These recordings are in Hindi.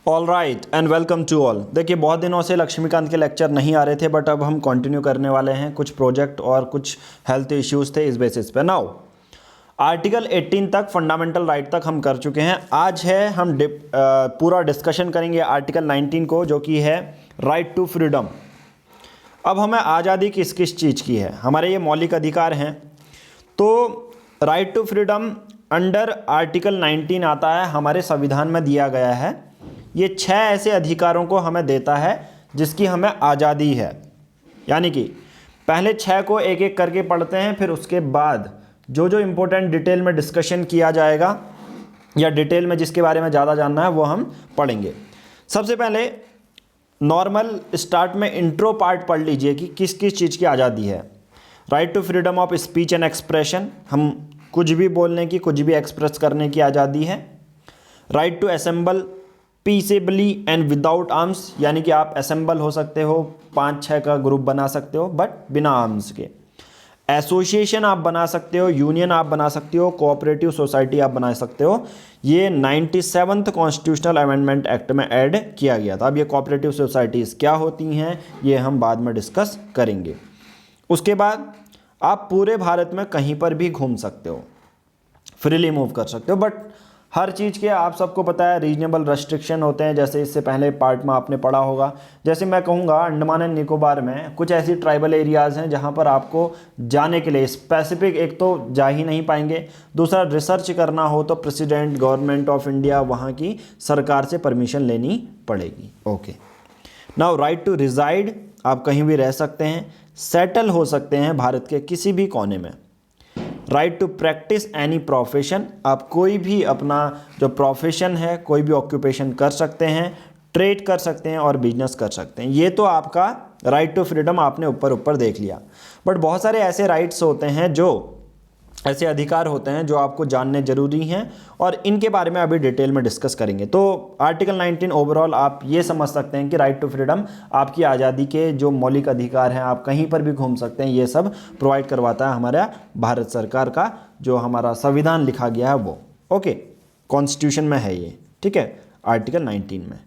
All right and welcome to all. देखिए, बहुत दिनों से लक्ष्मीकांत के लेक्चर नहीं आ रहे थे, बट अब हम कंटिन्यू करने वाले हैं। कुछ प्रोजेक्ट और कुछ हेल्थ इश्यूज थे, इस बेसिस पे। नाउ आर्टिकल 18 तक, फंडामेंटल राइट तक हम कर चुके हैं। आज है हम पूरा डिस्कशन करेंगे आर्टिकल 19 को, जो कि है राइट टू फ्रीडम। अब हमें आज़ादी किस किस चीज़ की है, हमारे ये मौलिक अधिकार हैं। तो right to freedom under article 19 आता है, हमारे संविधान में दिया गया है। ये 6 ऐसे अधिकारों को हमें देता है जिसकी हमें आज़ादी है। यानी कि पहले 6 को एक एक करके पढ़ते हैं, फिर उसके बाद जो जो इम्पोर्टेंट डिटेल में डिस्कशन किया जाएगा या डिटेल में जिसके बारे में ज़्यादा जानना है वो हम पढ़ेंगे। सबसे पहले नॉर्मल स्टार्ट में इंट्रो पार्ट पढ़ लीजिए कि किस किस चीज़ की आज़ादी है। Right to freedom of speech and expression, हम कुछ भी बोलने की, कुछ भी एक्सप्रेस करने की आज़ादी है। Right to assemble peacefully and without arms, यानी कि आप असेंबल हो सकते हो, 5-6 का ग्रुप बना सकते हो बट बिना आर्म्स के। एसोसिएशन आप बना सकते हो, यूनियन आप बना सकते हो, कोऑपरेटिव सोसाइटी आप बना सकते हो। ये 97th कॉन्स्टिट्यूशनल अमेंडमेंट एक्ट में ऐड किया गया था। अब ये कोऑपरेटिव सोसाइटीज़ क्या होती हैं ये हम बाद में डिस्कस करेंगे। उसके बाद आप पूरे भारत में कहीं पर भी घूम सकते हो, फ्रीली मूव कर सकते हो, बट हर चीज़ के आप सबको पता है रीजनेबल रेस्ट्रिक्शन होते हैं। जैसे इससे पहले पार्ट में आपने पढ़ा होगा, जैसे मैं कहूँगा अंडमान एंड निकोबार में कुछ ऐसी ट्राइबल एरियाज़ हैं जहाँ पर आपको जाने के लिए स्पेसिफिक, एक तो जा ही नहीं पाएंगे, दूसरा रिसर्च करना हो तो प्रेसिडेंट गवर्नमेंट ऑफ इंडिया, वहाँ की सरकार से परमिशन लेनी पड़ेगी। Okay, now right to reside, आप कहीं भी रह सकते हैं, सेटल हो सकते हैं भारत के किसी भी कोने में। Right to practise any profession, आप कोई भी अपना जो प्रोफेशन है, कोई भी ऑक्यूपेशन कर सकते हैं, ट्रेड कर सकते हैं और बिजनेस कर सकते हैं। ये तो आपका राइट टू फ्रीडम आपने ऊपर देख लिया। बट बहुत सारे ऐसे राइट्स होते हैं, जो ऐसे अधिकार होते हैं जो आपको जानने जरूरी हैं, और इनके बारे में अभी डिटेल में डिस्कस करेंगे। तो आर्टिकल 19 ओवरऑल आप ये समझ सकते हैं कि राइट टू फ्रीडम आपकी आज़ादी के जो मौलिक अधिकार हैं, आप कहीं पर भी घूम सकते हैं, ये सब प्रोवाइड करवाता है हमारा भारत सरकार का जो हमारा संविधान लिखा गया है वो। ओके, कॉन्स्टिट्यूशन में है ये, ठीक है, आर्टिकल 19 में।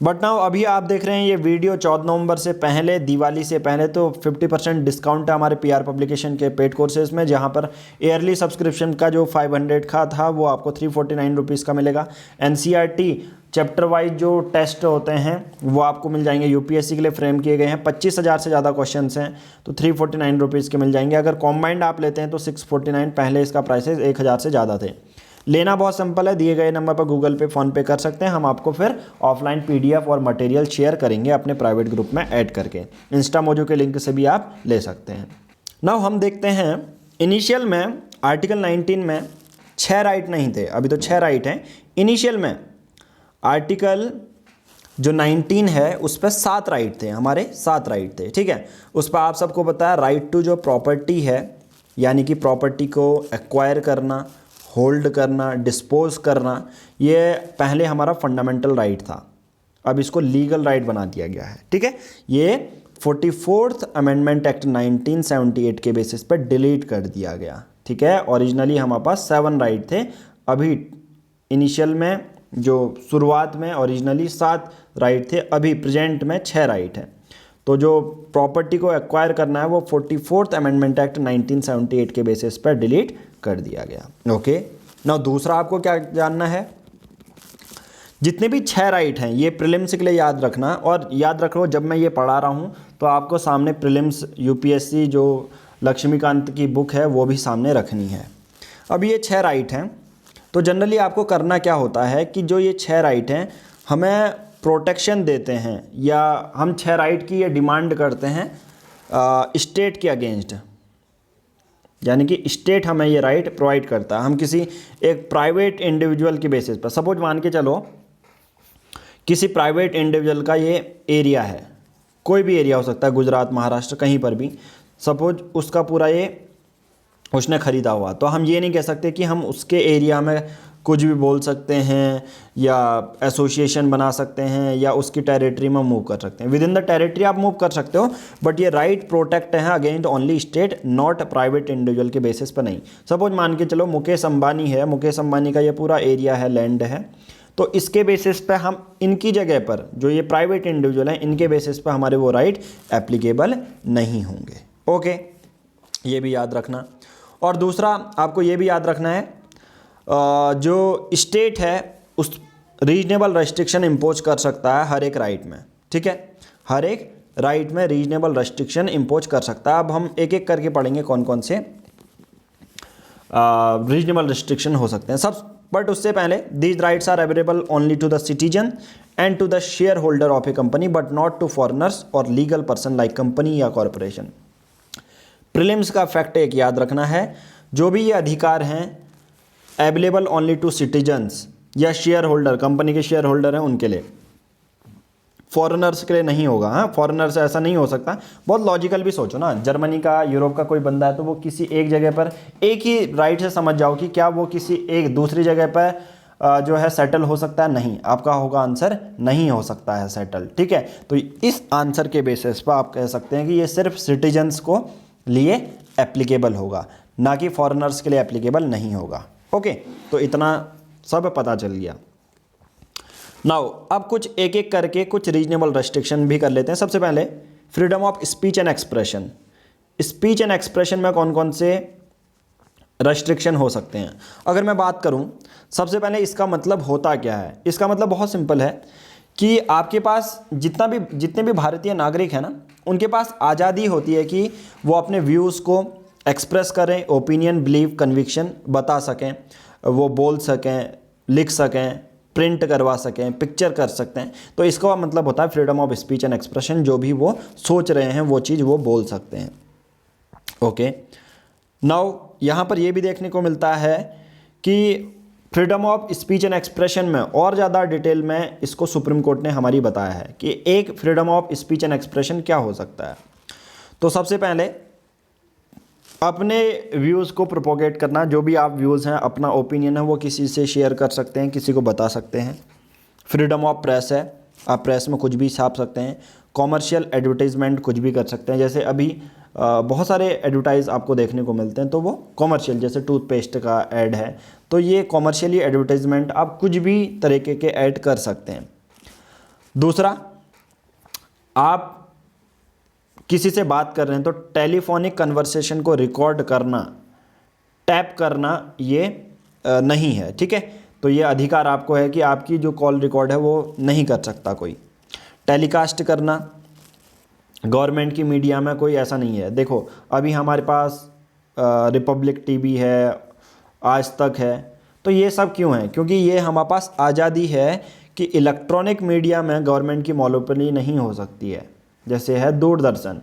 बट नाउ अभी आप देख रहे हैं ये वीडियो 14 नवंबर से पहले, दिवाली से पहले, तो 50% डिस्काउंट है हमारे पीआर पब्लिकेशन के पेड कोर्सेज में, जहां पर ईयरली सब्सक्रिप्शन का जो 500 का था वो आपको 349 रुपीज़ का मिलेगा। एनसीईआरटी चैप्टर वाइज जो टेस्ट होते हैं वो आपको मिल जाएंगे, यूपीएससी के लिए फ्रेम किए गए हैं। 25,000 से ज़्यादा क्वेश्चन हैं तो 349 रुपीज़ के मिल जाएंगे। अगर कॉम्बाइंड आप लेते हैं तो 649, पहले इसका प्राइसेस 1,000 से ज़्यादा थे। लेना बहुत सिंपल है, दिए गए नंबर पर गूगल पे, फ़ोन पे कर सकते हैं। हम आपको फिर ऑफलाइन पीडीएफ और मटेरियल शेयर करेंगे अपने प्राइवेट ग्रुप में ऐड करके। इंस्टा मोजो के लिंक से भी आप ले सकते हैं। नाउ हम देखते हैं, इनिशियल में आर्टिकल 19 में 6 राइट नहीं थे, अभी तो 6 राइट हैं। इनिशियल में आर्टिकल जो 19 है उस पर 7 राइट थे, हमारे 7 राइट थे, ठीक है। उस पर आप सबको पता है राइट टू जो प्रॉपर्टी है, यानी कि प्रॉपर्टी को एक्वायर करना, होल्ड करना, डिस्पोज करना, ये पहले हमारा फंडामेंटल राइट था, अब इसको लीगल राइट बना दिया गया है, ठीक है। ये 44th अमेंडमेंट एक्ट 1978 के बेसिस पर डिलीट कर दिया गया, ठीक है। ओरिजिनली हमारे पास 7 राइट थे, अभी इनिशियल में जो शुरुआत में ओरिजिनली 7 राइट थे, अभी प्रेजेंट में 6 राइट है। तो जो प्रॉपर्टी को एक्वायर करना है वो 44th अमेंडमेंट एक्ट 1978 के बेसिस पर डिलीट कर दिया गया। ओके, नाउ दूसरा आपको क्या जानना है, जितने भी 6 राइट हैं ये प्रीलिम्स के लिए याद रखना, और याद रखो जब मैं ये पढ़ा रहा हूँ तो आपको सामने प्रीलिम्स यूपीएससी जो लक्ष्मीकांत की बुक है वो भी सामने रखनी है। अब ये 6 राइट हैं, तो जनरली आपको करना क्या होता है कि जो ये 6 राइट हैं हमें प्रोटेक्शन देते हैं, या हम 6 राइट की ये डिमांड करते हैं स्टेट के अगेंस्ट, यानी कि स्टेट हमें ये राइट प्रोवाइड करता है। हम किसी एक प्राइवेट इंडिविजुअल की बेसिस पर, सपोज मान के चलो किसी प्राइवेट इंडिविजुअल का ये एरिया है, कोई भी एरिया हो सकता है, गुजरात, महाराष्ट्र, कहीं पर भी, सपोज उसका पूरा ये उसने ख़रीदा हुआ, तो हम ये नहीं कह सकते कि हम उसके एरिया में कुछ भी बोल सकते हैं या एसोसिएशन बना सकते हैं या उसकी टेरिटरी में मूव कर सकते हैं। विद इन द टेरिटरी आप मूव कर सकते हो, बट ये राइट प्रोटेक्ट है against only state, not private individual के बेसिस पर नहीं। सपोज मान के चलो मुकेश अंबानी है, मुकेश अंबानी का ये पूरा एरिया है, लैंड है, तो इसके बेसिस पे हम इनकी जगह पर जो ये प्राइवेट इंडिविजुअल हैं इनके बेसिस पे हमारे वो राइट एप्लीकेबल नहीं होंगे। ओके, ये भी याद रखना। और दूसरा आपको ये भी याद रखना है जो स्टेट है उस रीजनेबल रेस्ट्रिक्शन इम्पोज कर सकता है हर एक राइट में, ठीक है, हर एक राइट में रीजनेबल रेस्ट्रिक्शन इम्पोज कर सकता है। अब हम एक एक करके पढ़ेंगे कौन कौन से रीजनेबल रेस्ट्रिक्शन हो सकते हैं सब, बट उससे पहले these rights are available only to the citizen and to the shareholder of a company but not to foreigners और लीगल पर्सन लाइक कंपनी या कॉरपोरेशन। प्रीलिम्स का फैक्ट एक याद रखना है, जो भी ये अधिकार हैं अवेलेबल ओनली टू सिटीजन्स या शेयर होल्डर, कंपनी के शेयर होल्डर हैं उनके लिए, फॉरेनर्स के लिए नहीं होगा। हाँ, फॉरेनर्स ऐसा नहीं हो सकता। बहुत लॉजिकल भी सोचो ना, जर्मनी का, यूरोप का कोई बंदा है तो वो किसी एक जगह पर एक ही राइट से समझ जाओ कि क्या वो किसी एक दूसरी जगह पर जो है सेटल हो सकता है? नहीं, आपका होगा आंसर नहीं हो सकता है सेटल, ठीक है। तो इस आंसर के बेसिस पर आप कह सकते हैं कि ये सिर्फ सिटीजन्स को लिए एप्लीकेबल होगा, ना कि फॉरेनर्स के लिए एप्लीकेबल नहीं होगा। ओके, तो इतना सब पता चल गया। नाउ अब कुछ एक एक करके कुछ रीजनेबल रेस्ट्रिक्शन भी कर लेते हैं। सबसे पहले freedom of speech and expression. Speech and expression में कौन कौन से रेस्ट्रिक्शन हो सकते हैं? अगर मैं बात करूं, सबसे पहले इसका मतलब होता क्या है? इसका मतलब बहुत सिंपल है कि आपके पास जितने भी भारतीय नागरिक हैं ना, उनके पास आज़ादी होती है कि वो अपने व्यूज़ को एक्सप्रेस करें, ओपिनियन, बिलीव, कन्विक्शन बता सकें, वो बोल सकें, लिख सकें, प्रिंट करवा सकें, पिक्चर कर सकते हैं। तो इसका मतलब होता है freedom of speech and expression. जो भी वो सोच रहे हैं वो चीज़ वो बोल सकते हैं। ओके, नाउ यहाँ पर ये भी देखने को मिलता है कि freedom of speech and expression में और ज़्यादा डिटेल में इसको सुप्रीम कोर्ट ने हमारी बताया है कि एक freedom of speech and expression क्या हो सकता है। तो सबसे पहले अपने व्यूज़ को प्रोपोगेट करना, जो भी आप व्यूज़ हैं, अपना ओपिनियन है वो किसी से शेयर कर सकते हैं, किसी को बता सकते हैं। फ्रीडम ऑफ प्रेस है, आप प्रेस में कुछ भी छाप सकते हैं। कॉमर्शियल एडवर्टाइजमेंट कुछ भी कर सकते हैं, जैसे अभी बहुत सारे एडवर्टाइज आपको देखने को मिलते हैं तो वो कॉमर्शियल, जैसे टूथपेस्ट का ऐड है तो ये कॉमर्शियली एडवर्टाइजमेंट आप कुछ भी तरीके के ऐड कर सकते हैं। दूसरा, आप किसी से बात कर रहे हैं तो टेलीफोनिक कन्वर्सेशन को रिकॉर्ड करना, टैप करना ये नहीं है, ठीक है। तो ये अधिकार आपको है कि आपकी जो कॉल रिकॉर्ड है वो नहीं कर सकता कोई। टेलीकास्ट करना गवर्नमेंट की मीडिया में कोई ऐसा नहीं है। देखो अभी हमारे पास रिपब्लिक टीवी है, आज तक है, तो ये सब क्यों है? क्योंकि ये हमारे पास आज़ादी है कि इलेक्ट्रॉनिक मीडिया में गवर्नमेंट की मोनोपोली नहीं हो सकती है। जैसे है दूरदर्शन,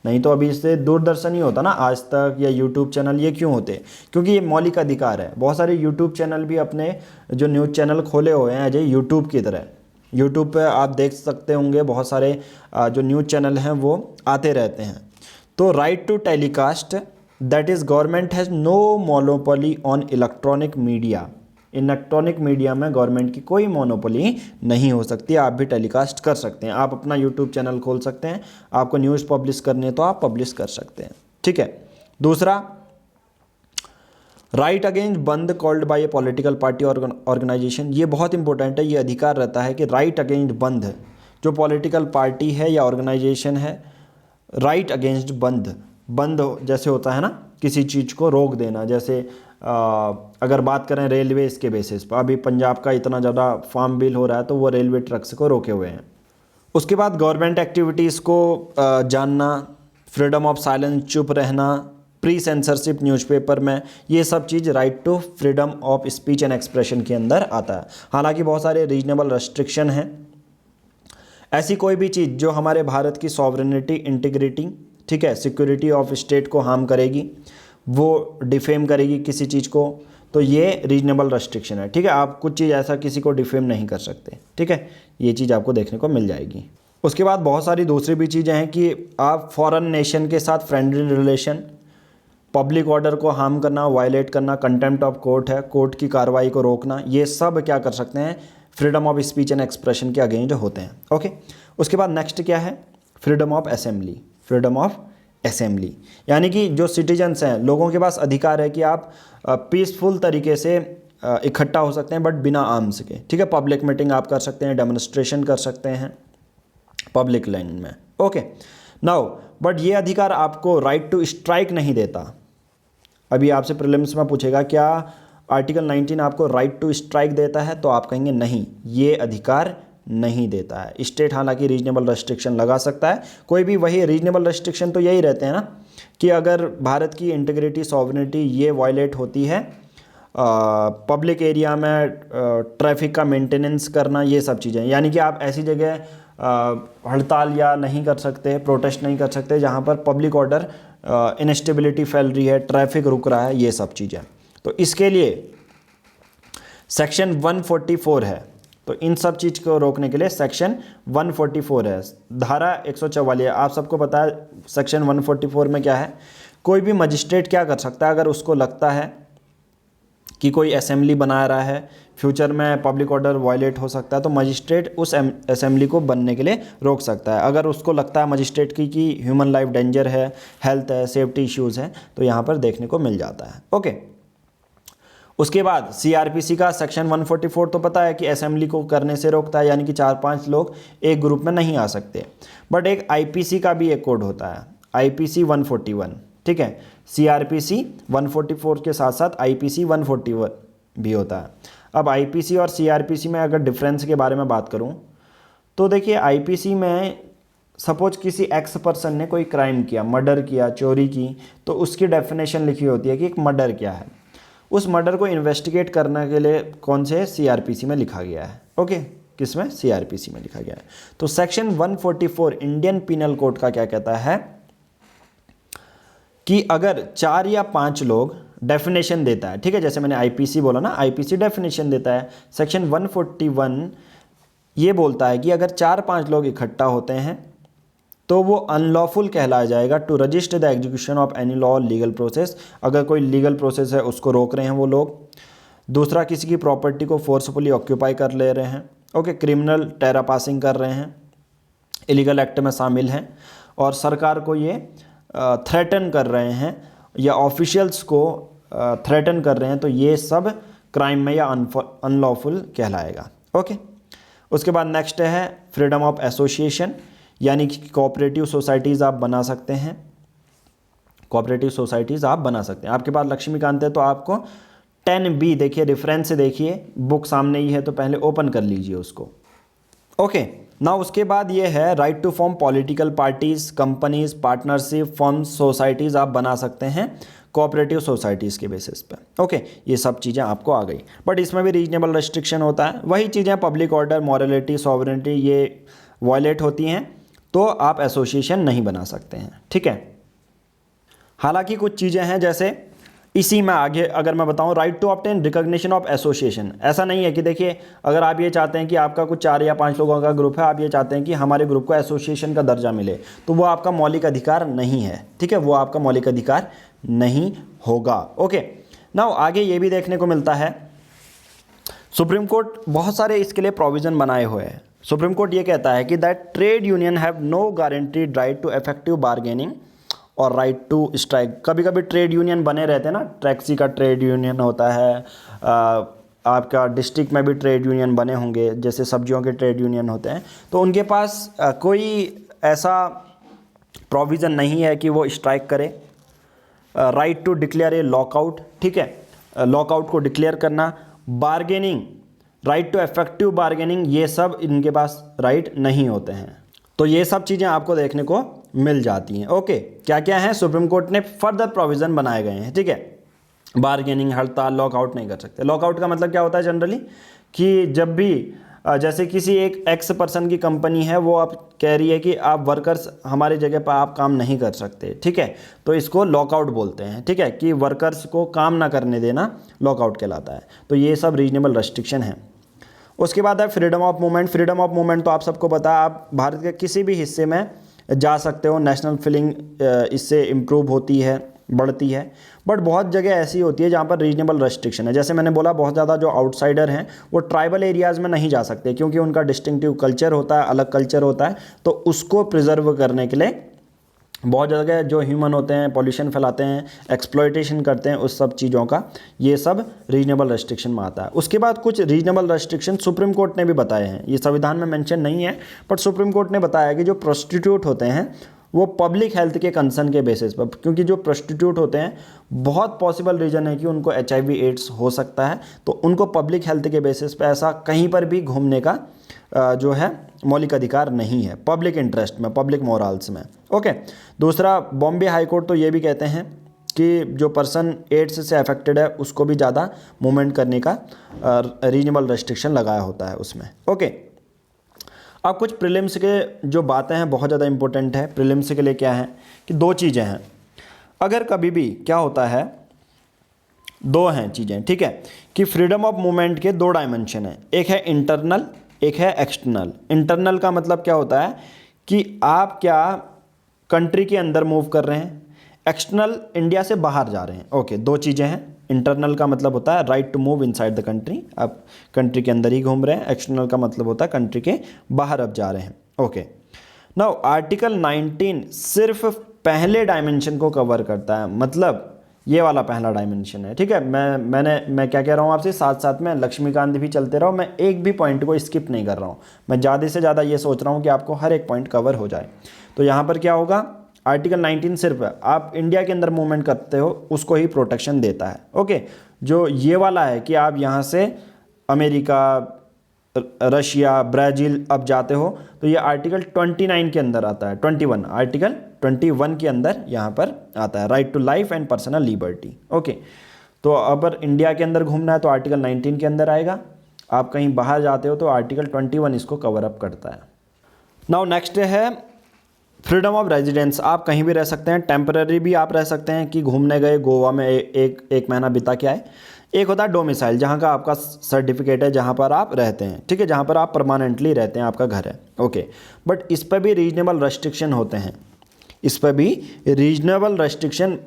नहीं तो अभी इससे दूरदर्शन ही होता ना, आज तक या यूट्यूब चैनल, ये क्यों होते? क्योंकि ये मौलिक अधिकार है। बहुत सारे यूट्यूब चैनल भी अपने जो न्यूज़ चैनल खोले हुए हैं एज ए यूट्यूब की तरह। यूट्यूब पे आप देख सकते होंगे बहुत सारे जो न्यूज़ चैनल हैं वो आते रहते हैं। तो right to telecast, that is government has no monopoly on electronic media. Electronic media में गवर्नमेंट की कोई मोनोपोली नहीं हो सकती। आप भी टेलीकास्ट कर सकते हैं, आप अपना यूट्यूब चैनल खोल सकते हैं, आपको न्यूज़ पब्लिश करनी है तो आप पब्लिश कर सकते हैं, ठीक है। दूसरा, right against bandh called by a political party organisation. ये बहुत इंपॉर्टेंट है, ये अधिकार रहता है कि राइट अगेंस्ट बंद, जो पॉलिटिकल पार्टी है या ऑर्गेनाइजेशन है, राइट अगेंस्ट बंद जैसे होता है ना, किसी चीज़ को रोक देना। जैसे अगर बात करें रेलवेज़ के बेसिस पर, अभी पंजाब का इतना ज़्यादा फार्म बिल हो रहा है तो वो रेलवे ट्रक्स को रोके हुए हैं। उसके बाद गवर्नमेंट एक्टिविटीज़ को जानना, फ्रीडम ऑफ साइलेंस, चुप रहना, प्री सेंसरशिप न्यूज़पेपर में, ये सब चीज़ right to freedom of speech and expression के अंदर आता है। हालांकि बहुत सारे रीजनेबल रेस्ट्रिक्शन हैं। ऐसी कोई भी चीज़ जो हमारे भारत की सॉवरेनिटी, इंटीग्रिटी, ठीक है, सिक्योरिटी ऑफ स्टेट को हार्म करेगी, वो डिफेम करेगी किसी चीज़ को, तो ये रीजनेबल रेस्ट्रिक्शन है, ठीक है। आप कुछ चीज़ ऐसा किसी को डिफेम नहीं कर सकते, ठीक है, ये चीज़ आपको देखने को मिल जाएगी। उसके बाद बहुत सारी दूसरी भी चीज़ें हैं कि आप फॉरेन नेशन के साथ फ्रेंडली रिलेशन, पब्लिक ऑर्डर को हार्म करना, वायलेट करना, कंटेम्प्ट ऑफ कोर्ट है, कोर्ट की कार्रवाई को रोकना, ये सब क्या कर सकते हैं? Freedom of speech and expression के अगेंस्ट होते हैं। ओके, उसके बाद नेक्स्ट क्या है? Freedom of assembly. Freedom of assembly यानी कि जो सिटीजन्स हैं, लोगों के पास अधिकार है कि आप पीसफुल तरीके से इकट्ठा हो सकते हैं बट बिना आर्म्स के, ठीक है। पब्लिक मीटिंग आप कर सकते हैं, डेमोन्स्ट्रेशन कर सकते हैं पब्लिक लैंड में, ओके। नाउ बट ये अधिकार आपको राइट टू स्ट्राइक नहीं देता। अभी आपसे प्रीलिम्स में पूछेगा क्या आर्टिकल 19 आपको राइट टू स्ट्राइक देता है, तो आप कहेंगे नहीं, ये अधिकार नहीं देता है। स्टेट हालांकि रीजनेबल रेस्ट्रिक्शन लगा सकता है, कोई भी, वही रीजनेबल रेस्ट्रिक्शन तो यही रहते हैं ना कि अगर भारत की इंटीग्रिटी सॉवरेनिटी ये वायलेट होती है, पब्लिक एरिया में ट्रैफिक का मेंटेनेंस करना, ये सब चीज़ें, यानी कि आप ऐसी जगह हड़ताल या नहीं कर सकते, प्रोटेस्ट नहीं कर सकते जहाँ पर पब्लिक ऑर्डर इनस्टेबिलिटी फैल रही है, ट्रैफिक रुक रहा है, ये सब चीज़ें। तो इसके लिए सेक्शन 144 है, तो इन सब चीज़ को रोकने के लिए सेक्शन 144 है, धारा 144 है। आप सबको पता है सेक्शन 144 में क्या है। कोई भी मजिस्ट्रेट क्या कर सकता है, अगर उसको लगता है कि कोई असेंबली बना रहा है, फ्यूचर में पब्लिक ऑर्डर वायलेट हो सकता है, तो मजिस्ट्रेट उस असेंबली को बनने के लिए रोक सकता है। अगर उसको लगता है मजिस्ट्रेट की कि ह्यूमन लाइफ डेंजर है, हेल्थ है, सेफ्टी इश्यूज़ हैं, तो यहाँ पर देखने को मिल जाता है, ओके। उसके बाद सीआरपीसी का सेक्शन 144 तो पता है कि असेंबली को करने से रोकता है, यानी कि 4-5 लोग एक ग्रुप में नहीं आ सकते। बट एक आईपीसी का भी एक कोड होता है, आईपीसी 141, ठीक है। सीआरपीसी 144 के साथ साथ आईपीसी 141 भी होता है। अब आईपीसी और सीआरपीसी में अगर डिफरेंस के बारे में बात करूं तो देखिए, आईपीसी में सपोज किसी एक्स पर्सन ने कोई क्राइम किया, मर्डर किया, चोरी की, तो उसकी डेफिनेशन लिखी होती है कि एक मर्डर क्या है। उस मर्डर को इन्वेस्टिगेट करने के लिए कौन से सीआरपीसी में लिखा गया है, ओके, किसमें, सीआरपीसी में लिखा गया है। तो सेक्शन 144 इंडियन पिनल कोड का क्या कहता है कि अगर 4 या 5 लोग, डेफिनेशन देता है, ठीक है, जैसे मैंने आईपीसी बोला ना, आईपीसी डेफिनेशन देता है। सेक्शन 141 ये बोलता है कि अगर 4-5 लोग इकट्ठा होते हैं तो वो अनलॉफुल कहलाया जाएगा to register the execution of any law legal process. अगर कोई लीगल प्रोसेस है उसको रोक रहे हैं वो लोग। दूसरा, किसी की प्रॉपर्टी को फोर्सफुली ऑक्यूपाई कर ले रहे हैं, ओके, क्रिमिनल टेरा पासिंग कर रहे हैं, इलीगल एक्ट में शामिल हैं, और सरकार को ये थ्रेटन कर रहे हैं या ऑफिशियल्स को थ्रेटन कर रहे हैं, तो ये सब क्राइम में या अनलॉफुल कहलाएगा, ओके। उसके बाद नेक्स्ट है फ्रीडम ऑफ एसोसिएशन, यानी कि कोऑपरेटिव सोसाइटीज़ आप बना सकते हैं, कोऑपरेटिव सोसाइटीज़ आप बना सकते हैं। आपके पास लक्ष्मीकांत है तो आपको 10B देखिए, रेफरेंस देखिए, बुक सामने ही है तो पहले ओपन कर लीजिए उसको, ओके। ना उसके बाद ये है right to form political parties, companies, partnership, firms, societies आप बना सकते हैं कोऑपरेटिव सोसाइटीज़ के बेसिस पे, ओके। ये सब चीज़ें आपको आ गई, बट इसमें भी रीजनेबल रेस्ट्रिक्शन होता है। वही चीज़ें पब्लिक ऑर्डर, मॉरलिटी, सॉवरेनिटी ये वायलेट होती हैं तो आप एसोसिएशन नहीं बना सकते हैं, ठीक है। हालांकि कुछ चीज़ें हैं, जैसे इसी में आगे अगर मैं बताऊं, right to obtain recognition of association. ऐसा नहीं है कि देखिए, अगर आप ये चाहते हैं कि आपका कुछ 4 या 5 लोगों का ग्रुप है, आप ये चाहते हैं कि हमारे ग्रुप को एसोसिएशन का दर्जा मिले, तो वो आपका मौलिक अधिकार नहीं है, ठीक है, वो आपका मौलिक अधिकार नहीं होगा, ओके। नाउ आगे ये भी देखने को मिलता है, सुप्रीम कोर्ट बहुत सारे इसके लिए प्रोविज़न बनाए हुए हैं। सुप्रीम कोर्ट ये कहता है कि that trade union have no guaranteed right to effective bargaining और राइट टू स्ट्राइक। कभी कभी ट्रेड यूनियन बने रहते हैं ना, टैक्सी का ट्रेड यूनियन होता है, आपका डिस्ट्रिक्ट में भी ट्रेड यूनियन बने होंगे, जैसे सब्जियों के ट्रेड यूनियन होते हैं, तो उनके पास कोई ऐसा प्रोविज़न नहीं है कि वो स्ट्राइक करे। Right to declare a lockout, ठीक है, लॉकआउट को डिक्लेयर करना, bargaining, right to effective bargaining, ये सब इनके पास राइट नहीं होते हैं। तो ये सब चीज़ें आपको देखने को मिल जाती हैं, ओके। क्या क्या है, सुप्रीम कोर्ट ने फर्दर प्रोविज़न बनाए गए हैं, ठीक है। बार्गेनिंग, हड़ताल, लॉकआउट नहीं कर सकते। लॉकआउट का मतलब क्या होता है जनरली, कि जब भी जैसे किसी एक एक्स पर्सन की कंपनी है, वो आप कह रही है कि आप वर्कर्स हमारी जगह पर आप काम नहीं कर सकते, ठीक है, तो इसको लॉकआउट बोलते हैं, ठीक है, कि वर्कर्स को काम ना करने देना लॉकआउट कहलाता है। तो ये सब रीजनेबल रेस्ट्रिक्शन है। उसके बाद है freedom of movement. Freedom of movement तो आप सबको पता है, आप भारत के किसी भी हिस्से में जा सकते हो, नेशनल फीलिंग इससे इम्प्रूव होती है, बढ़ती है। बट बहुत जगह ऐसी होती है जहाँ पर रीजनेबल रेस्ट्रिक्शन है। जैसे मैंने बोला, बहुत ज़्यादा जो आउटसाइडर हैं वो ट्राइबल एरियाज़ में नहीं जा सकते, क्योंकि उनका डिस्टिंक्टिव कल्चर होता है, अलग कल्चर होता है, तो उसको प्रिजर्व करने के लिए बहुत जगह जो ह्यूमन होते हैं पॉल्यूशन फैलाते हैं, एक्सप्लॉयटेशन करते हैं, उस सब चीज़ों का ये सब रीजनेबल रेस्ट्रिक्शन में आता है। उसके बाद कुछ रीजनेबल रेस्ट्रिक्शन सुप्रीम कोर्ट ने भी बताए हैं, ये संविधान में मेंशन नहीं है, बट सुप्रीम कोर्ट ने बताया कि जो प्रोस्टिट्यूट होते हैं वो पब्लिक हेल्थ के कंसर्न के बेसिस पर, क्योंकि जो प्रोस्टिट्यूट होते हैं बहुत पॉसिबल रीजन है कि उनको HIV एड्स हो सकता है, तो उनको पब्लिक हेल्थ के बेसिस पर ऐसा कहीं पर भी घूमने का जो है मौलिक अधिकार नहीं है, पब्लिक इंटरेस्ट में, पब्लिक मोरल्स में। ओके। दूसरा, बॉम्बे हाई कोर्ट तो ये भी कहते हैं कि जो पर्सन एड्स से अफेक्टेड है उसको भी ज़्यादा मूवमेंट करने का रीजनेबल रेस्ट्रिक्शन लगाया होता है उसमें। ओके। अब कुछ प्रीलिम्स के जो बातें हैं बहुत ज़्यादा इंपॉर्टेंट है प्रीलिम्स के लिए, क्या है कि दो चीज़ें हैं। अगर कभी भी क्या होता है, दो हैं चीज़ें, ठीक है, कि फ्रीडम ऑफ मूवमेंट के दो डायमेंशन हैं, एक है इंटरनल, एक है एक्सटर्नल। इंटरनल का मतलब क्या होता है कि आप क्या कंट्री के अंदर मूव कर रहे हैं, एक्सटर्नल इंडिया से बाहर जा रहे हैं। ओके, दो चीज़ें हैं। इंटरनल का मतलब होता है right to move inside the country, आप कंट्री के अंदर ही घूम रहे हैं। एक्सटर्नल का मतलब होता है कंट्री के बाहर अब जा रहे हैं। ओके। नाउ आर्टिकल 19 सिर्फ पहले डायमेंशन को कवर करता है, मतलब ये वाला पहला डायमेंशन है, ठीक है। मैं क्या कह रहा हूँ आपसे, साथ साथ में लक्ष्मीकांत भी चलते रहो, मैं एक भी पॉइंट को स्किप नहीं कर रहा हूँ, मैं ज़्यादा से ज़्यादा ये सोच रहा हूँ कि आपको हर एक पॉइंट कवर हो जाए। तो यहाँ पर क्या होगा, आर्टिकल 19 सिर्फ आप इंडिया के अंदर मूवमेंट करते हो उसको ही प्रोटेक्शन देता है। ओके। जो ये वाला है कि आप यहाँ से अमेरिका, रशिया, ब्राज़ील अब जाते हो, तो ये आर्टिकल 29 के अंदर आता है, 21, आर्टिकल 21 के अंदर यहाँ पर आता है, right to life and personal liberty. Okay. तो अगर इंडिया के अंदर घूमना है तो आर्टिकल 19 के अंदर आएगा, आप कहीं बाहर जाते हो तो आर्टिकल 21 इसको कवर अप करता है। नाउ नेक्स्ट है फ्रीडम ऑफ रेजिडेंस। आप कहीं भी रह सकते हैं, टेम्पररी भी आप रह सकते हैं कि घूमने गए गोवा में एक महीना बिता के आए। एक होता है डोमिसाइल, जहाँ का आपका सर्टिफिकेट है, जहाँ पर आप रहते हैं, ठीक है, जहाँ पर आप परमानेंटली रहते हैं, आपका घर है। ओके। बट इस पर भी रीजनेबल रेस्ट्रिक्शन होते हैं, इस पर भी रीजनेबल रेस्ट्रिक्शन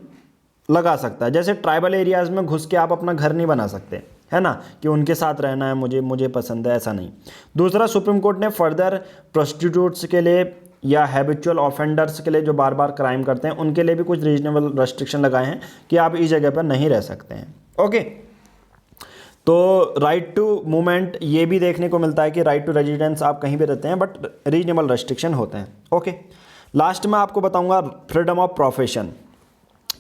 लगा सकता है। जैसे ट्राइबल एरियाज़ में घुस के आप अपना घर नहीं बना सकते, है ना, कि उनके साथ रहना है, मुझे पसंद है, ऐसा नहीं। दूसरा, सुप्रीम कोर्ट ने फर्दर प्रोस्टिट्यूट्स के लिए या हैबिचुअल ऑफेंडर्स के लिए जो बार बार क्राइम करते हैं उनके लिए भी कुछ रीजनेबल रेस्ट्रिक्शन लगाए हैं कि आप इस जगह पर नहीं रह सकते हैं। ओके। तो राइट टू मूवमेंट ये भी देखने को मिलता है कि राइट टू रेजिडेंस आप कहीं भी रहते हैं, बट रीजनेबल रेस्ट्रिक्शन होते हैं। ओके। लास्ट में आपको बताऊंगा फ्रीडम ऑफ प्रोफेशन,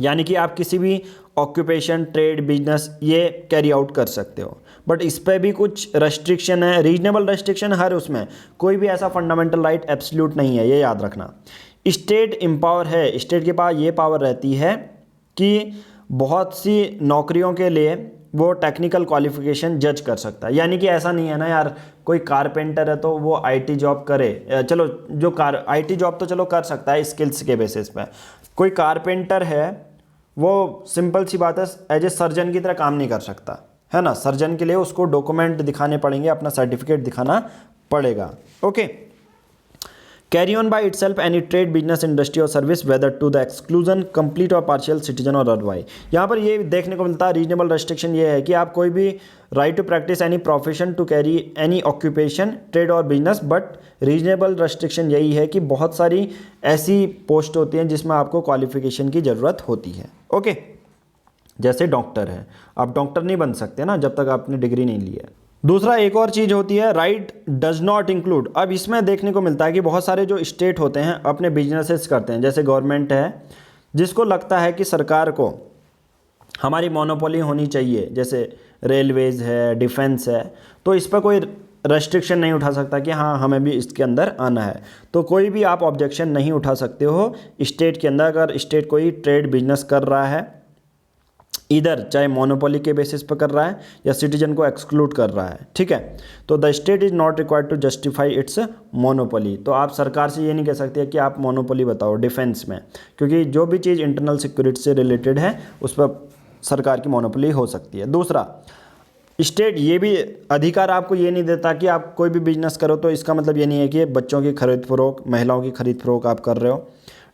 यानी कि आप किसी भी ऑक्यूपेशन, ट्रेड, बिजनेस ये कैरी आउट कर सकते हो, बट इस पर भी कुछ रेस्ट्रिक्शन है। रीजनेबल रेस्ट्रिक्शन हर उसमें, कोई भी ऐसा फंडामेंटल राइट एब्सोल्यूट नहीं है, ये याद रखना। स्टेट एम्पावर है, स्टेट के पास ये पावर रहती है कि बहुत सी नौकरियों के लिए वो टेक्निकल क्वालिफिकेशन जज कर सकता है। यानी कि ऐसा नहीं है ना यार, कोई कारपेंटर है तो वो IT जॉब करे, चलो जो IT जॉब तो चलो कर सकता है स्किल्स के बेसिस पे। कोई कारपेंटर है वो सिंपल सी बात है एज ए सर्जन की तरह काम नहीं कर सकता, है ना। सर्जन के लिए उसको डॉक्यूमेंट दिखाने पड़ेंगे, अपना सर्टिफिकेट दिखाना पड़ेगा। Okay. Carry on by itself any trade, business, industry और service whether to the exclusion complete और पार्शियल सिटीजन और अदरवाइज। यहाँ पर ये देखने को मिलता है रीजनेबल रेस्ट्रिक्शन ये है कि आप कोई भी right to practise any profession, to carry any occupation, trade और बिजनेस, बट रीजनेबल रेस्ट्रिक्शन यही है कि बहुत सारी ऐसी पोस्ट होती हैं जिसमें आपको क्वालिफिकेशन की ज़रूरत होती है। ओके। जैसे डॉक्टर है, आप डॉक्टर नहीं बन सकते ना जब तक आपने डिग्री नहीं ली है। दूसरा, एक और चीज़ होती है राइट डज नॉट इंक्लूड। अब इसमें देखने को मिलता है कि बहुत सारे जो स्टेट होते हैं अपने बिजनेसेस करते हैं, जैसे गवर्नमेंट है जिसको लगता है कि सरकार को हमारी मोनोपोली होनी चाहिए, जैसे रेलवेज है, डिफेंस है, तो इस पर कोई रेस्ट्रिक्शन नहीं उठा सकता कि हाँ हमें भी इसके अंदर आना है। तो कोई भी आप ऑब्जेक्शन नहीं उठा सकते हो स्टेट के अंदर, अगर स्टेट कोई ट्रेड बिजनेस कर रहा है, इधर चाहे मोनोपोली के बेसिस पर कर रहा है या सिटीजन को एक्सक्लूड कर रहा है, ठीक है। तो the state is not required to justify its monopoly. तो आप सरकार से ये नहीं कह सकते कि आप मोनोपोली बताओ डिफेंस में, क्योंकि जो भी चीज़ इंटरनल सिक्योरिटी से रिलेटेड है उस पर सरकार की मोनोपोली हो सकती है। दूसरा, स्टेट ये भी अधिकार आपको ये नहीं देता कि आप कोई भी बिजनेस करो, तो इसका मतलब ये नहीं है कि बच्चों की खरीद फरोख्त, महिलाओं की खरीद फरोख्त आप कर रहे हो,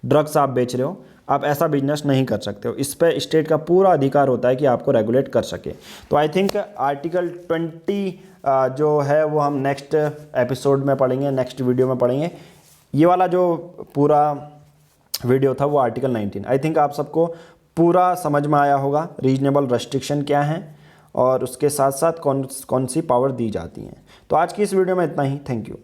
ड्रग्स आप बेच रहे हो, आप ऐसा बिजनेस नहीं कर सकते हो। इस पर स्टेट का पूरा अधिकार होता है कि आपको रेगुलेट कर सके। तो आई थिंक आर्टिकल 20 जो है वो हम नेक्स्ट एपिसोड में पढ़ेंगे, नेक्स्ट वीडियो में पढ़ेंगे। ये वाला जो पूरा वीडियो था वो आर्टिकल 19। आई थिंक आप सबको पूरा समझ में आया होगा रीजनेबल रेस्ट्रिक्शन क्या है और उसके साथ साथ कौन सी पावर दी जाती हैं। तो आज की इस वीडियो में इतना ही। Thank you.